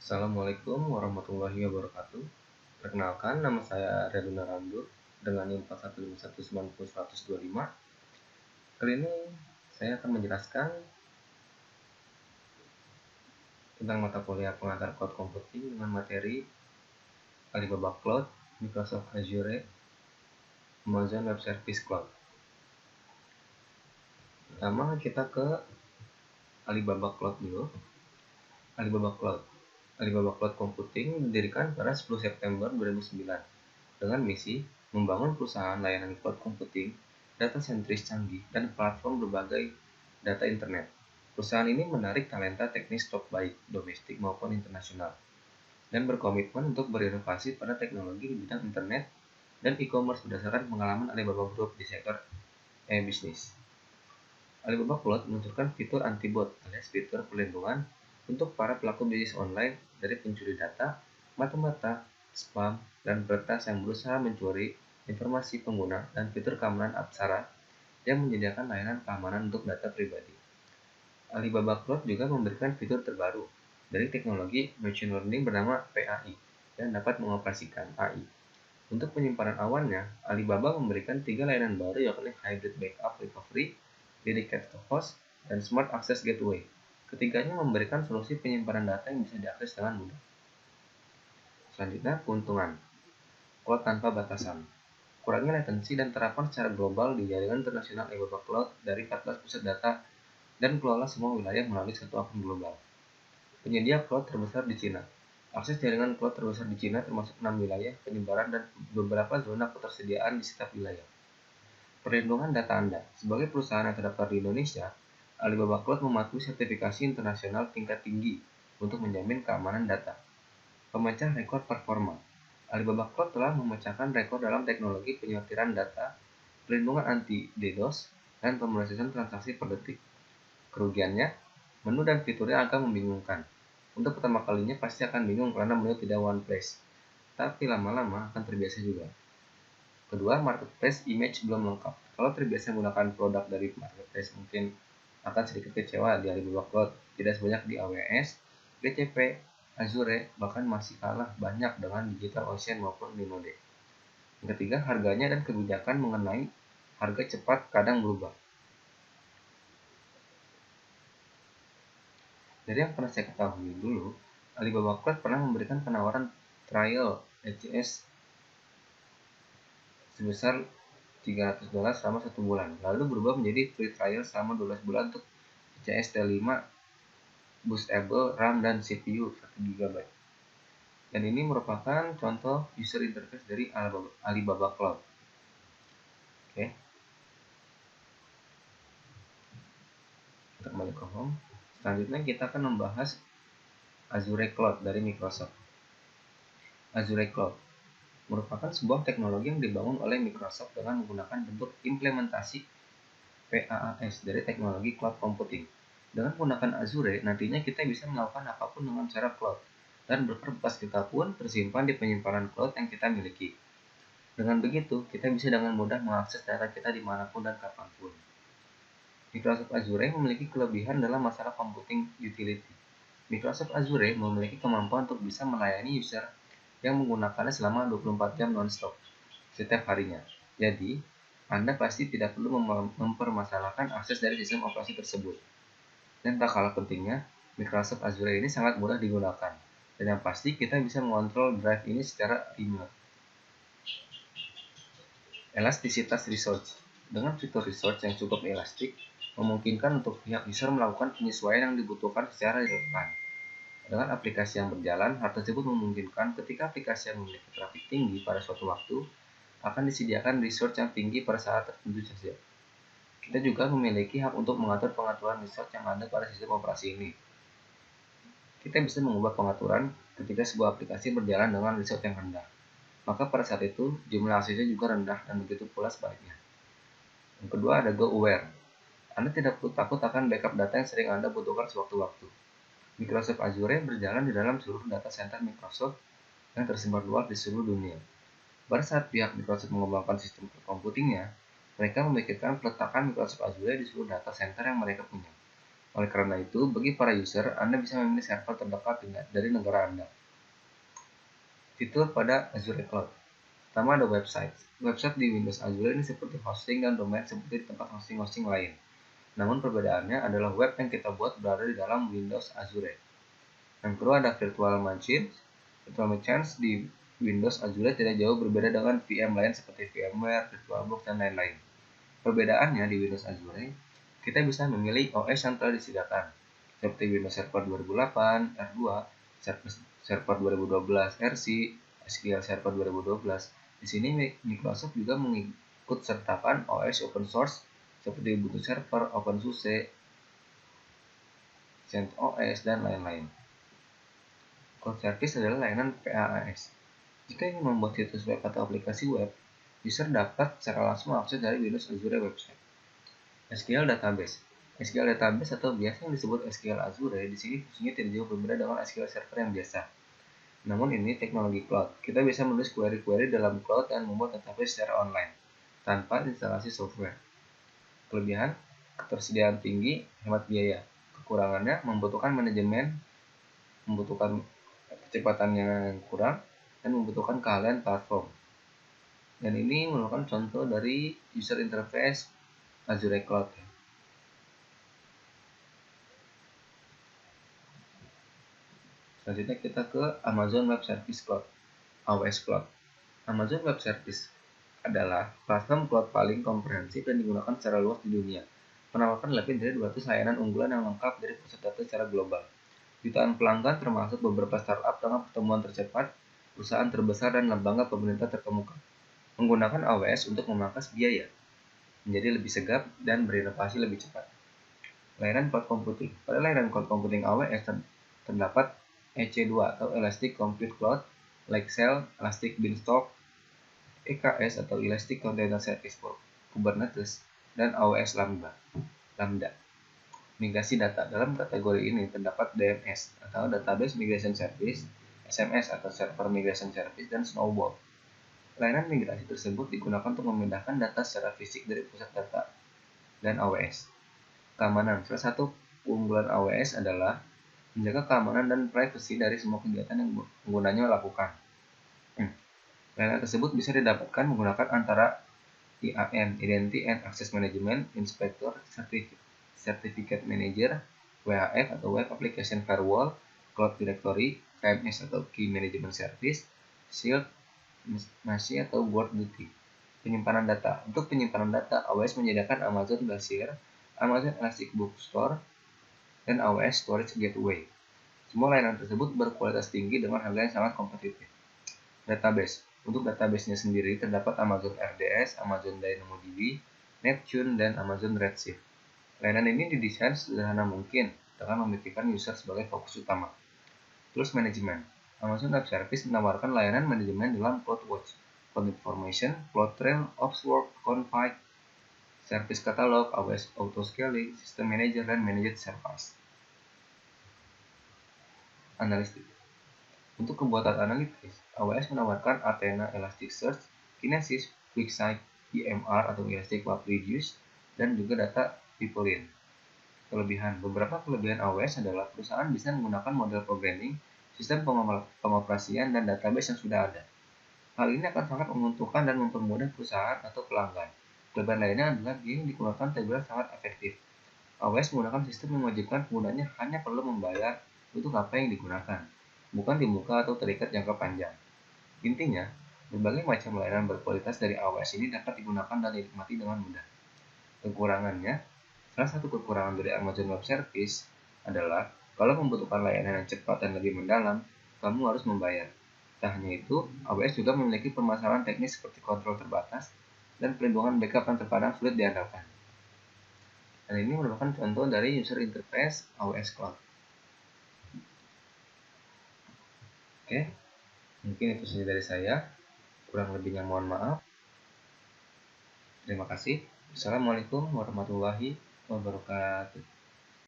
Assalamualaikum warahmatullahi wabarakatuh. Perkenalkan, nama saya Reduna Randur dengan NIM 415190125. Kali ini saya akan menjelaskan tentang mata kuliah pengantar cloud computing dengan materi Alibaba Cloud, Microsoft Azure, Amazon Web Service Cloud. Pertama kita ke Alibaba Cloud dulu. Alibaba Cloud Cloud Computing didirikan pada 10 September 2009 dengan misi membangun perusahaan layanan cloud computing, data sentris canggih, dan platform berbagai data internet. Perusahaan ini menarik talenta teknis top baik domestik maupun internasional dan berkomitmen untuk berinovasi pada teknologi di bidang internet dan e-commerce berdasarkan pengalaman Alibaba Group di sektor e-bisnis. Alibaba Cloud meluncurkan fitur anti-bot alias fitur perlindungan untuk para pelaku bisnis online dari pencuri data, mata-mata, spam, dan peretas yang berusaha mencuri informasi pengguna dan fitur keamanan Apsara yang menyediakan layanan keamanan untuk data pribadi. Alibaba Cloud juga memberikan fitur terbaru dari teknologi Machine Learning bernama PAI yang dapat mengoperasikan AI. Untuk penyimpanan awannya, Alibaba memberikan 3 layanan baru yakni Hybrid Backup Recovery, Dedicated Host, dan Smart Access Gateway. Ketiganya memberikan solusi penyimpanan data yang bisa diakses dengan mudah. Selanjutnya, keuntungan cloud tanpa batasan. Kurangnya latensi dan terapan secara global di jaringan internasional Alibaba Cloud dari 14 pusat data dan kelola semua wilayah melalui satu akun global. Penyedia cloud terbesar di Cina. Akses jaringan cloud terbesar di Cina termasuk 6 wilayah penyebaran dan beberapa zona ketersediaan di setiap wilayah. Perlindungan data Anda. Sebagai perusahaan yang terdaftar di Indonesia, Alibaba Cloud mematuhi sertifikasi internasional tingkat tinggi untuk menjamin keamanan data. Pemecah rekor performa. Alibaba Cloud telah memecahkan rekor dalam teknologi penyortiran data, perlindungan anti-DDoS, dan pemrosesan transaksi per detik. Kerugiannya, menu dan fiturnya akan membingungkan. Untuk pertama kalinya pasti akan bingung karena menu tidak one place, tapi lama-lama akan terbiasa juga. Kedua, marketplace image belum lengkap. Kalau terbiasa menggunakan produk dari marketplace mungkin akan sedikit kecewa di Alibaba Cloud, tidak sebanyak di AWS, GCP, Azure, bahkan masih kalah banyak dengan DigitalOcean maupun Linode. Yang ketiga, harganya dan kebijakan mengenai harga cepat kadang berubah. Dari yang pernah saya ketahui dulu, Alibaba Cloud pernah memberikan penawaran trial ECS sebesar $300 selama 1 bulan, lalu berubah menjadi free trial selama 12 bulan untuk ECS T5 boostable RAM dan CPU 1 GB. Dan ini merupakan contoh user interface dari Alibaba Cloud. Oke. Kita kembali ke home. Selanjutnya kita akan membahas Azure Cloud dari Microsoft. Azure Cloud merupakan sebuah teknologi yang dibangun oleh Microsoft dengan menggunakan bentuk implementasi PaaS dari teknologi cloud computing. Dengan menggunakan Azure, nantinya kita bisa melakukan apapun dengan cara cloud, dan berkas kita pun tersimpan di penyimpanan cloud yang kita miliki. Dengan begitu, kita bisa dengan mudah mengakses data kita dimanapun dan kapanpun. Microsoft Azure memiliki kelebihan dalam masalah computing utility. Microsoft Azure memiliki kemampuan untuk bisa melayani user yang menggunakannya selama 24 jam non-stop setiap harinya. Jadi, Anda pasti tidak perlu mempermasalahkan akses dari sistem operasi tersebut. Dan tak kalah pentingnya, Microsoft Azure ini sangat mudah digunakan. Dan yang pasti kita bisa mengontrol drive ini secara remote. Elastisitas resource. Dengan fitur resource yang cukup elastik, memungkinkan untuk pihak user melakukan penyesuaian yang dibutuhkan secara real-time. Dengan aplikasi yang berjalan, hal tersebut memungkinkan ketika aplikasi yang memiliki trafik tinggi pada suatu waktu, akan disediakan resource yang tinggi pada saat tertentu saja. Kita juga memiliki hak untuk mengatur pengaturan resource yang ada pada sistem operasi ini. Kita bisa mengubah pengaturan ketika sebuah aplikasi berjalan dengan resource yang rendah. Maka pada saat itu, jumlah aksesnya juga rendah dan begitu pula sebaliknya. Yang kedua ada Go Aware. Anda tidak perlu takut akan backup data yang sering Anda butuhkan sewaktu-waktu. Microsoft Azure berjalan di dalam seluruh data center Microsoft yang tersebar luas di seluruh dunia. Pada saat pihak Microsoft mengembangkan sistem computingnya, mereka memikirkan peletakan Microsoft Azure di seluruh data center yang mereka punya. Oleh karena itu, bagi para user, Anda bisa memilih server terdekat dari negara Anda. Fitur pada Azure Cloud. Pertama ada website. Website di Windows Azure ini seperti hosting dan domain seperti di tempat hosting-hosting lain. Namun perbedaannya adalah web yang kita buat berada di dalam Windows Azure. Yang kedua ada virtual machines. Virtual machines di Windows Azure tidak jauh berbeda dengan VM lain seperti VMware, VirtualBox, dan lain-lain. Perbedaannya di Windows Azure, kita bisa memilih OS yang telah disediakan, seperti Windows Server 2008, R2, Server 2012 RC, SQL Server 2012. Di sini Microsoft juga mengikut sertakan OS open source seperti Ubuntu Server, OpenSUSE, CentOS, dan lain-lain. Cloud Service adalah layanan PaaS. Jika ingin membuat situs web atau aplikasi web, user dapat secara langsung akses dari Windows Azure website. SQL Database. SQL Database atau biasa yang disebut SQL Azure di sini fungsinya tidak jauh berbeda dengan SQL Server yang biasa. Namun ini teknologi cloud. Kita bisa menulis query-query dalam cloud dan membuat database secara online tanpa instalasi software. Kelebihan, ketersediaan tinggi, hemat biaya. Kekurangannya, membutuhkan manajemen, membutuhkan kecepatan yang kurang, dan membutuhkan keahlian platform. Dan ini merupakan contoh dari user interface Azure Cloud. Selanjutnya kita ke Amazon Web Service Cloud, AWS Cloud. Amazon Web Service adalah platform cloud paling komprehensif dan digunakan secara luas di dunia. Menawarkan lebih dari 200 layanan unggulan yang lengkap dari pusat data secara global. Jutaan pelanggan termasuk beberapa startup dengan pertumbuhan tercepat, perusahaan terbesar, dan lembaga pemerintah terkemuka. Menggunakan AWS untuk memangkas biaya, menjadi lebih segap, dan berinovasi lebih cepat. Layanan cloud computing. Pada layanan cloud computing AWS terdapat EC2 atau Elastic Compute Cloud, Lake-Shell, Elastic Beanstalk, EKS atau Elastic Container Service for Kubernetes, dan AWS Lambda. Migrasi data. Dalam kategori ini terdapat DMS atau Database Migration Service, SMS atau Server Migration Service, dan Snowball. Layanan migrasi tersebut digunakan untuk memindahkan data secara fisik dari pusat data dan AWS. Keamanan. Salah satu keunggulan AWS adalah menjaga keamanan dan privasi dari semua kegiatan yang penggunanya lakukan. Layanan tersebut bisa didapatkan menggunakan antara IAM, Identity and Access Management, Inspector, Certificate Manager, WAF atau Web Application Firewall, Cloud Directory, KMS atau Key Management Service, Shield, MASI atau Board Duty. Penyimpanan data. Untuk penyimpanan data, AWS menyediakan Amazon Glacier, Amazon Elasticsearch Store, dan AWS Storage Gateway. Semua layanan tersebut berkualitas tinggi dengan harga yang sangat kompetitif. Database. Untuk database-nya sendiri terdapat Amazon RDS, Amazon DynamoDB, Neptune, dan Amazon Redshift. Layanan ini didesain sederhana mungkin dengan memikirkan user sebagai fokus utama. Tools Management. Amazon Web Service menawarkan layanan manajemen dalam CloudWatch, CloudInformation, CloudTrail, OpsWorks, Config, Service Catalog, AWS Autoscaling, System Manager, dan Managed Service. Analitik. Untuk kebutuhan analitis, AWS menawarkan Athena Elasticsearch, Kinesis, QuickSight, EMR atau Elastic MapReduce, dan juga data pipeline. Kelebihan. Beberapa kelebihan AWS adalah perusahaan bisa menggunakan model programming, sistem pengoperasian, dan database yang sudah ada. Hal ini akan sangat menguntungkan dan mempermudah perusahaan atau pelanggan. Kelebihan lainnya adalah dia digunakan terbilang sangat efektif. AWS menggunakan sistem yang mewajibkan penggunanya hanya perlu membayar untuk apa yang digunakan, bukan dibuka atau terikat jangka panjang. Intinya, berbagai macam layanan berkualitas dari AWS ini dapat digunakan dan dinikmati dengan mudah. Kekurangannya, salah satu kekurangan dari Amazon Web Service adalah kalau membutuhkan layanan yang cepat dan lebih mendalam, kamu harus membayar. Tak hanya itu, AWS juga memiliki permasalahan teknis seperti kontrol terbatas dan perlindungan backup yang terkadang sulit diandalkan. Dan ini merupakan contoh dari user interface AWS Cloud. Oke, mungkin itu saja dari saya. Kurang lebihnya mohon maaf. Terima kasih. Assalamualaikum warahmatullahi wabarakatuh.